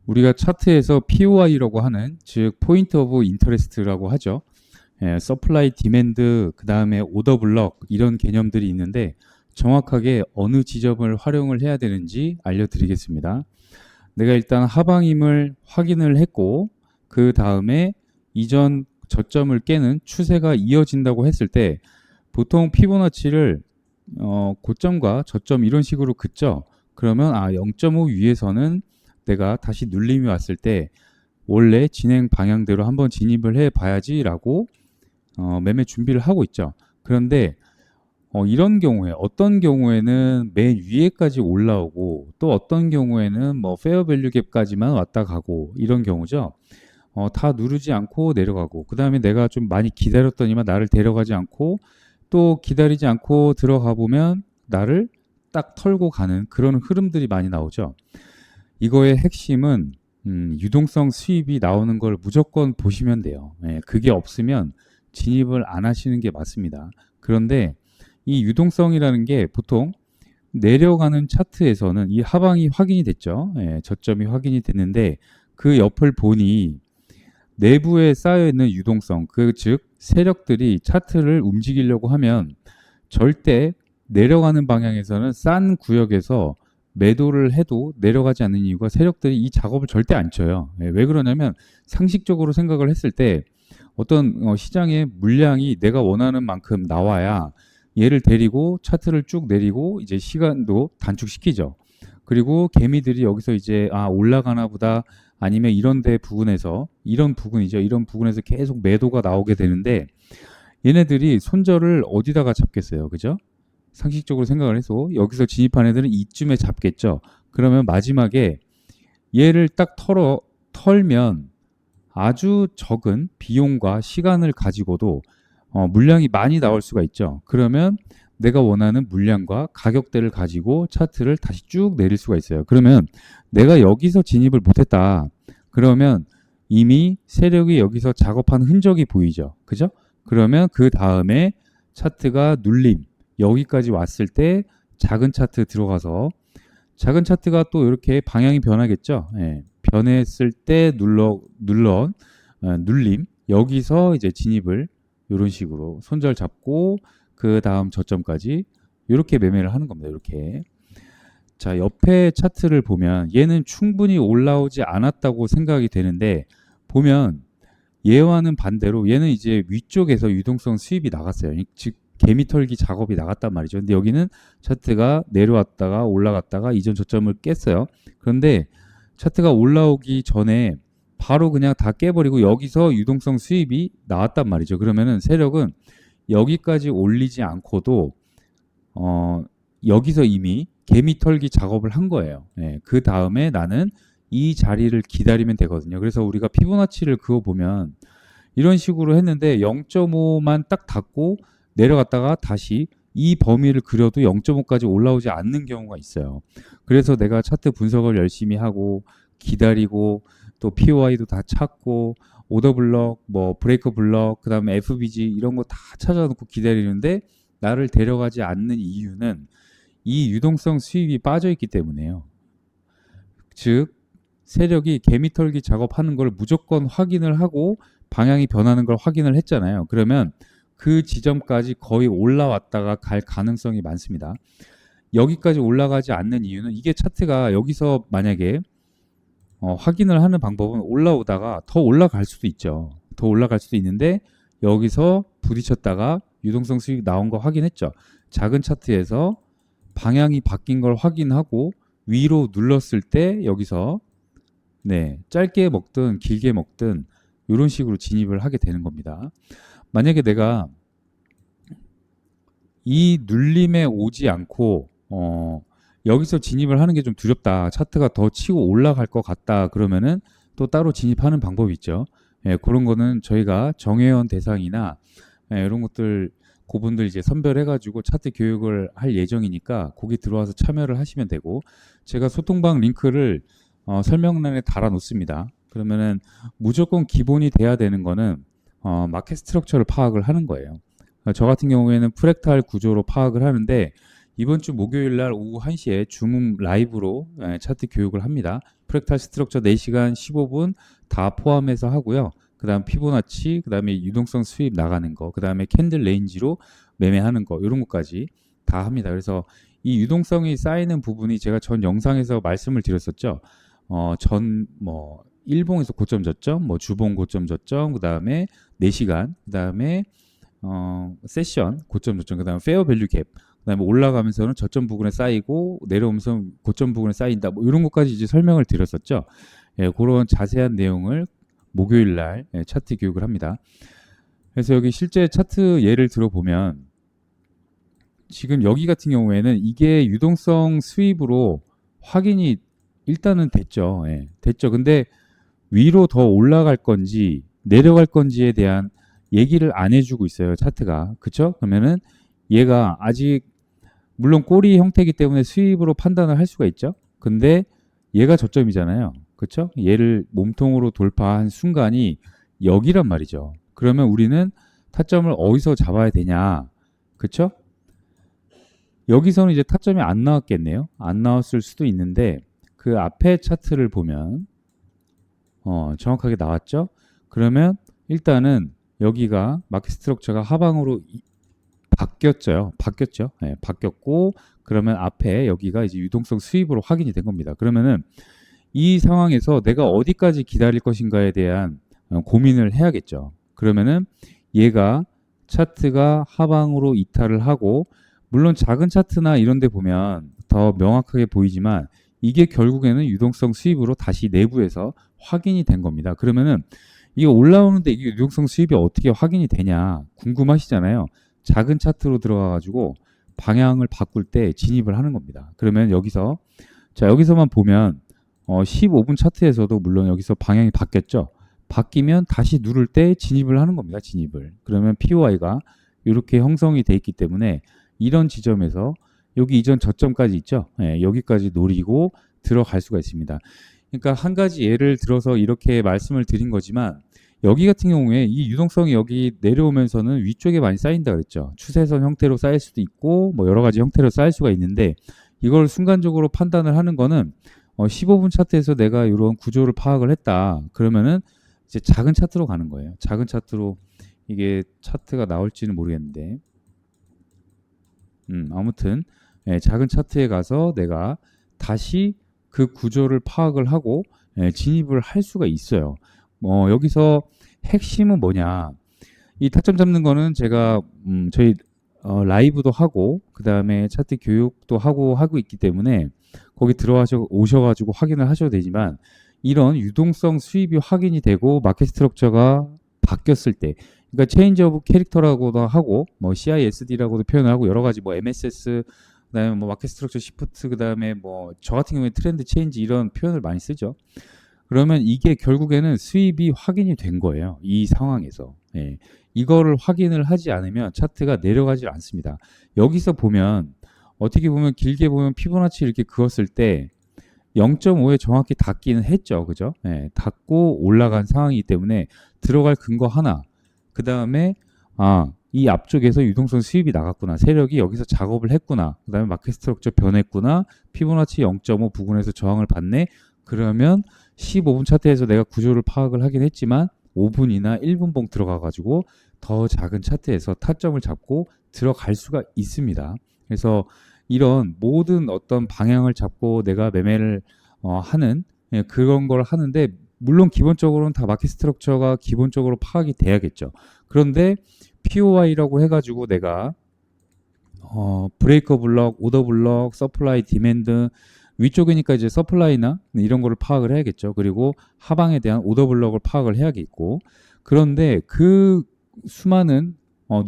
우리가 차트에서 POI라고 하는, 즉 포인트 오브 인터레스트라고 하죠. 서플라이 디맨드, 그 다음에 오더 블럭, 이런 개념들이 있는데 정확하게 어느 지점을 활용을 해야 되는지 알려드리겠습니다. 내가 일단 하방임을 확인을 했고, 그 다음에 이전 저점을 깨는 추세가 이어진다고 했을 때 보통 피보나치를 고점과 저점 이런 식으로 긋죠. 그러면 0.5 위에서는 내가 다시 눌림이 왔을 때 원래 진행 방향대로 한번 진입을 해 봐야지라고 매매 준비를 하고 있죠. 그런데 이런 경우에 어떤 경우에는 맨 위에까지 올라오고 또 어떤 경우에는 뭐 페어 밸류 갭까지만 왔다 가고 이런 경우죠. 다 누르지 않고 내려가고, 그 다음에 내가 좀 많이 기다렸더니만 나를 데려가지 않고 또 기다리지 않고 들어가 보면 나를 딱 털고 가는 그런 흐름들이 많이 나오죠. 이거의 핵심은 유동성 수입이 나오는 걸 무조건 보시면 돼요. 그게 없으면 진입을 안 하시는 게 맞습니다. 그런데 이 유동성이라는 게 보통 내려가는 차트에서는 이 하방이 확인이 됐죠. 저점이 확인이 됐는데 그 옆을 보니 내부에 쌓여있는 유동성, 즉 세력들이 차트를 움직이려고 하면 절대 내려가는 방향에서는 싼 구역에서 매도를 해도 내려가지 않는 이유가 세력들이 이 작업을 절대 안 쳐요. 왜 그러냐면 상식적으로 생각을 했을 때 어떤 시장의 물량이 내가 원하는 만큼 나와야 얘를 데리고 차트를 쭉 내리고 이제 시간도 단축시키죠. 그리고 개미들이 여기서 이제 올라가나 보다, 아니면 이런 데 부분에서 이런 부분이죠. 이런 부분에서 계속 매도가 나오게 되는데 얘네들이 손절을 어디다가 잡겠어요. 그죠? 상식적으로 생각을 해서 여기서 진입한 애들은 이쯤에 잡겠죠. 그러면 마지막에 얘를 딱 털면 아주 적은 비용과 시간을 가지고도 물량이 많이 나올 수가 있죠. 그러면 내가 원하는 물량과 가격대를 가지고 차트를 다시 쭉 내릴 수가 있어요. 그러면 내가 여기서 진입을 못했다. 그러면 이미 세력이 여기서 작업한 흔적이 보이죠. 그죠? 그러면 그 다음에 차트가 눌림, 여기까지 왔을 때 작은 차트 들어가서 작은 차트가 또 이렇게 방향이 변하겠죠. 변했을 때 눌림, 여기서 이제 진입을 이런 식으로 손절 잡고 그 다음 저점까지 이렇게 매매를 하는 겁니다. 이렇게. 자, 옆에 차트를 보면 얘는 충분히 올라오지 않았다고 생각이 되는데 보면 얘와는 반대로 얘는 이제 위쪽에서 유동성 수입이 나갔어요. 즉 개미털기 작업이 나갔단 말이죠. 근데 여기는 차트가 내려왔다가 올라갔다가 이전 저점을 깼어요. 그런데 차트가 올라오기 전에 바로 그냥 다 깨버리고 여기서 유동성 수입이 나왔단 말이죠. 그러면은 세력은 여기까지 올리지 않고도 여기서 이미 개미털기 작업을 한 거예요. 그 다음에 나는 이 자리를 기다리면 되거든요. 그래서 우리가 피보나치를 그어보면 이런 식으로 했는데 0.5만 딱 닫고 내려갔다가 다시 이 범위를 그려도 0.5까지 올라오지 않는 경우가 있어요. 그래서 내가 차트 분석을 열심히 하고 기다리고 또 POI도 다 찾고 오더 블럭, 뭐 브레이커 블럭, 그 다음에 FBG 이런 거 다 찾아놓고 기다리는데 나를 데려가지 않는 이유는 이 유동성 수입이 빠져 있기 때문에요. 즉 세력이 개미털기 작업하는 걸 무조건 확인을 하고 방향이 변하는 걸 확인을 했잖아요. 그러면 그 지점까지 거의 올라왔다가 갈 가능성이 많습니다. 여기까지 올라가지 않는 이유는 이게 차트가 여기서 만약에 확인을 하는 방법은 올라오다가 더 올라갈 수도 있죠. 더 올라갈 수도 있는데 여기서 부딪혔다가 유동성 수익 나온 거 확인했죠. 작은 차트에서 방향이 바뀐 걸 확인하고 위로 눌렀을 때 여기서 짧게 먹든 길게 먹든 이런 식으로 진입을 하게 되는 겁니다. 만약에 내가 이 눌림에 오지 않고 여기서 진입을 하는 게 좀 두렵다. 차트가 더 치고 올라갈 것 같다. 그러면은 또 따로 진입하는 방법이 있죠. 그런 거는 저희가 정회원 대상이나 이런 것들 그분들 이제 선별해가지고 차트 교육을 할 예정이니까 거기 들어와서 참여를 하시면 되고 제가 소통방 링크를 설명란에 달아 놓습니다. 그러면은 무조건 기본이 돼야 되는 거는 마켓 스트럭처를 파악을 하는 거예요. 저 같은 경우에는 프랙탈 구조로 파악을 하는데 이번 주 목요일 날 오후 1시에 줌 라이브로 차트 교육을 합니다. 프랙탈 스트럭처 4시간 15분 다 포함해서 하고요. 그 다음 피보나치, 그 다음에 유동성 수입 나가는 거, 그 다음에 캔들 레인지로 매매하는 거, 이런 것까지 다 합니다. 그래서 이 유동성이 쌓이는 부분이 제가 전 영상에서 말씀을 드렸었죠. 일봉에서 고점 저점, 주봉 고점 저점, 그 다음에 4시간, 그 다음에 세션 고점 저점, 그 다음에 페어 밸류 갭, 그 다음에 올라가면서는 저점 부근에 쌓이고 내려오면서 고점 부근에 쌓인다, 이런 것까지 이제 설명을 드렸었죠. 예, 그런 자세한 내용을 목요일 날 차트 교육을 합니다. 그래서 여기 실제 차트 예를 들어보면 지금 여기 같은 경우에는 이게 유동성 수입으로 확인이 일단은 됐죠. 예, 됐죠. 근데 위로 더 올라갈 건지 내려갈 건지에 대한 얘기를 안 해주고 있어요. 차트가. 그쵸? 그러면은 얘가 아직 물론 꼬리 형태이기 때문에 수입으로 판단을 할 수가 있죠. 근데 얘가 저점이잖아요. 그쵸? 얘를 몸통으로 돌파한 순간이 여기란 말이죠. 그러면 우리는 타점을 어디서 잡아야 되냐? 그쵸? 여기서는 이제 타점이 안 나왔겠네요. 안 나왔을 수도 있는데 그 앞에 차트를 보면 정확하게 나왔죠? 그러면 일단은 여기가 마켓 스트럭처가 하방으로 바뀌었죠. 네, 바뀌었고 그러면 앞에 여기가 이제 유동성 수입으로 확인이 된 겁니다. 그러면은 이 상황에서 내가 어디까지 기다릴 것인가에 대한 고민을 해야겠죠. 그러면은 얘가 차트가 하방으로 이탈을 하고 물론 작은 차트나 이런 데 보면 더 명확하게 보이지만 이게 결국에는 유동성 수입으로 다시 내부에서 확인이 된 겁니다. 그러면은 이게 올라오는데 이게 유동성 수입이 어떻게 확인이 되냐 궁금하시잖아요. 작은 차트로 들어가가지고 방향을 바꿀 때 진입을 하는 겁니다. 그러면 여기서만 보면 15분 차트에서도 물론 여기서 방향이 바뀌었죠. 바뀌면 다시 누를 때 진입을 하는 겁니다. 진입을. 그러면 POI가 이렇게 형성이 돼 있기 때문에 이런 지점에서 여기 이전 저점까지 있죠. 예, 여기까지 노리고 들어갈 수가 있습니다. 그러니까 한 가지 예를 들어서 이렇게 말씀을 드린 거지만 여기 같은 경우에 이 유동성이 여기 내려오면서는 위쪽에 많이 쌓인다 그랬죠. 추세선 형태로 쌓일 수도 있고 여러 가지 형태로 쌓일 수가 있는데 이걸 순간적으로 판단을 하는 거는 15분 차트에서 내가 이런 구조를 파악을 했다. 그러면은 이제 작은 차트로 가는 거예요. 작은 차트로 이게 차트가 나올지는 모르겠는데 아무튼 작은 차트에 가서 내가 다시 그 구조를 파악을 하고 진입을 할 수가 있어요. 여기서 핵심은 뭐냐? 이 타점 잡는 거는 제가 저희 라이브도 하고 그 다음에 차트 교육도 하고 있기 때문에 거기 오셔가지고 확인을 하셔도 되지만 이런 유동성 수입이 확인이 되고 마켓 스트럭처가 바뀌었을 때 그러니까 체인지 오브 캐릭터라고도 하고 CISD라고도 표현을 하고 여러 가지 MSS 그다음에 마켓 스트럭처 시프트 그다음에 저 같은 경우에 트렌드 체인지 이런 표현을 많이 쓰죠. 그러면 이게 결국에는 수입이 확인이 된 거예요. 이 상황에서. 예. 이거를 확인을 하지 않으면 차트가 내려가지 않습니다. 여기서 보면 어떻게 보면 길게 보면 피보나치 이렇게 그었을 때 0.5에 정확히 닿기는 했죠. 그죠? 예, 닿고 올라간 상황이기 때문에 들어갈 근거 하나. 그 다음에 이 앞쪽에서 유동성 수입이 나갔구나. 세력이 여기서 작업을 했구나. 그 다음에 마켓 스트럭처 변했구나. 피보나치 0.5 부근에서 저항을 받네. 그러면 15분 차트에서 내가 구조를 파악을 하긴 했지만 5분이나 1분봉 들어가가지고 더 작은 차트에서 타점을 잡고 들어갈 수가 있습니다. 그래서 이런 모든 어떤 방향을 잡고 내가 매매를 하는 그런 걸 하는데 물론 기본적으로는 다 마켓 스트럭처가 기본적으로 파악이 돼야겠죠. 그런데 POI라고 해가지고 내가 브레이커 블럭, 오더 블럭, 서플라이, 디맨드 위쪽이니까 이제 서플라이나 이런 거를 파악을 해야겠죠. 그리고 하방에 대한 오더 블럭을 파악을 해야겠고 그런데 그 수많은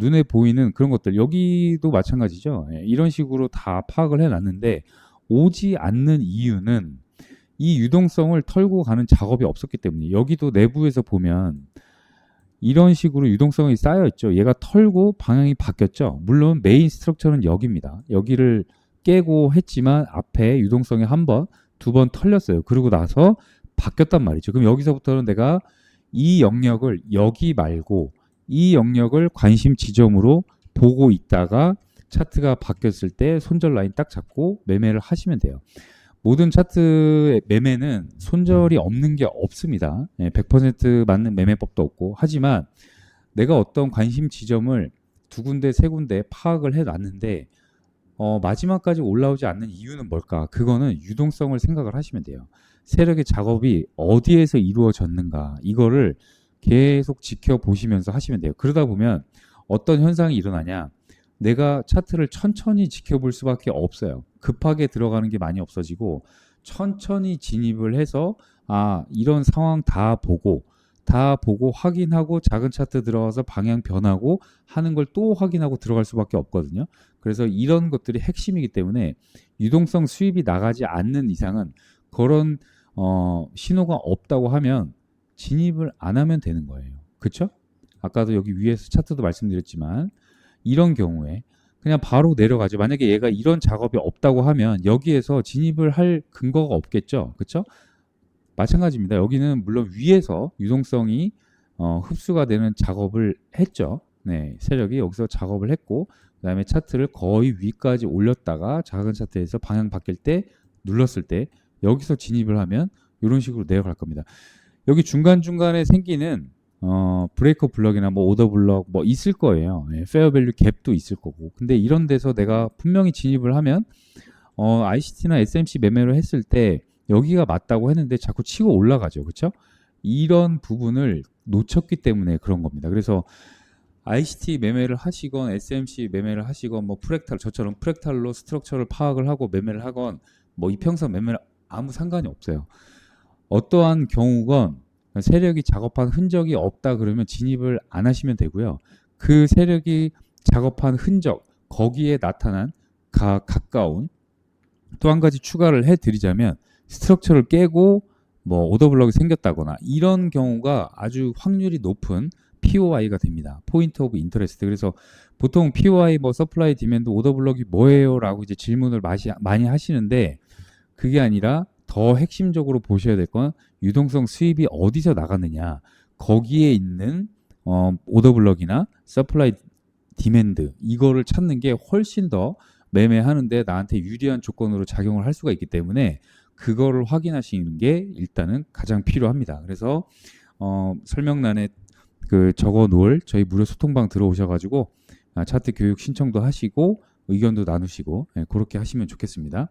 눈에 보이는 그런 것들 여기도 마찬가지죠. 이런 식으로 다 파악을 해놨는데 오지 않는 이유는 이 유동성을 털고 가는 작업이 없었기 때문에 여기도 내부에서 보면 이런 식으로 유동성이 쌓여 있죠. 얘가 털고 방향이 바뀌었죠. 물론 메인 스트럭처는 여기입니다. 여기를 깨고 했지만 앞에 유동성이 한 번, 두 번 털렸어요. 그러고 나서 바뀌었단 말이죠. 그럼 여기서부터는 내가 이 영역을 여기 말고 이 영역을 관심 지점으로 보고 있다가 차트가 바뀌었을 때 손절 라인 딱 잡고 매매를 하시면 돼요. 모든 차트의 매매는 손절이 없는 게 없습니다. 100% 맞는 매매법도 없고, 하지만 내가 어떤 관심 지점을 두 군데, 세 군데 파악을 해놨는데 마지막까지 올라오지 않는 이유는 뭘까? 그거는 유동성을 생각을 하시면 돼요. 세력의 작업이 어디에서 이루어졌는가, 이거를 계속 지켜보시면서 하시면 돼요. 그러다 보면 어떤 현상이 일어나냐, 내가 차트를 천천히 지켜볼 수밖에 없어요. 급하게 들어가는 게 많이 없어지고, 천천히 진입을 해서 이런 상황 다 보고 확인하고 작은 차트 들어가서 방향 변하고 하는 걸 또 확인하고 들어갈 수밖에 없거든요. 그래서 이런 것들이 핵심이기 때문에 유동성 수입이 나가지 않는 이상은 그런 신호가 없다고 하면 진입을 안 하면 되는 거예요. 그쵸? 아까도 여기 위에서 차트도 말씀드렸지만 이런 경우에 그냥 바로 내려가죠. 만약에 얘가 이런 작업이 없다고 하면 여기에서 진입을 할 근거가 없겠죠. 그쵸? 마찬가지입니다. 여기는 물론 위에서 유동성이 흡수가 되는 작업을 했죠. 네, 세력이 여기서 작업을 했고, 그 다음에 차트를 거의 위까지 올렸다가 작은 차트에서 방향 바뀔 때 눌렀을 때 여기서 진입을 하면 이런 식으로 내려갈 겁니다. 여기 중간중간에 생기는 브레이커 블럭이나 뭐 오더 블럭 뭐 있을 거예요. 페어 밸류 갭도 있을 거고. 근데 이런 데서 내가 분명히 진입을 하면 ICT나 SMC 매매를 했을 때 여기가 맞다고 했는데 자꾸 치고 올라가죠. 그렇죠? 이런 부분을 놓쳤기 때문에 그런 겁니다. 그래서 ICT 매매를 하시건 SMC 매매를 하시건 뭐 프랙탈, 저처럼 프랙탈로 스트럭처를 파악을 하고 매매를 하건 뭐 이평선 매매를 아무 상관이 없어요. 어떠한 경우건 세력이 작업한 흔적이 없다 그러면 진입을 안 하시면 되고요. 그 세력이 작업한 흔적, 거기에 나타난 가까운 또 한 가지 추가를 해드리자면 스트럭처를 깨고 뭐 오더블럭이 생겼다거나 이런 경우가 아주 확률이 높은 POI가 됩니다. 포인트 오브 인터레스트. 그래서 보통 POI 뭐 서플라이 디맨드 오더블럭이 뭐예요? 라고 이제 질문을 많이 하시는데 그게 아니라 더 핵심적으로 보셔야 될 건 유동성 수입이 어디서 나갔느냐. 거기에 있는 오더블럭이나 서플라이 디맨드 이거를 찾는 게 훨씬 더 매매하는데 나한테 유리한 조건으로 작용을 할 수가 있기 때문에 그거를 확인하시는 게 일단은 가장 필요합니다. 그래서 설명란에 그 적어 놓을 저희 무료 소통방 들어오셔가지고 차트 교육 신청도 하시고 의견도 나누시고 그렇게 하시면 좋겠습니다.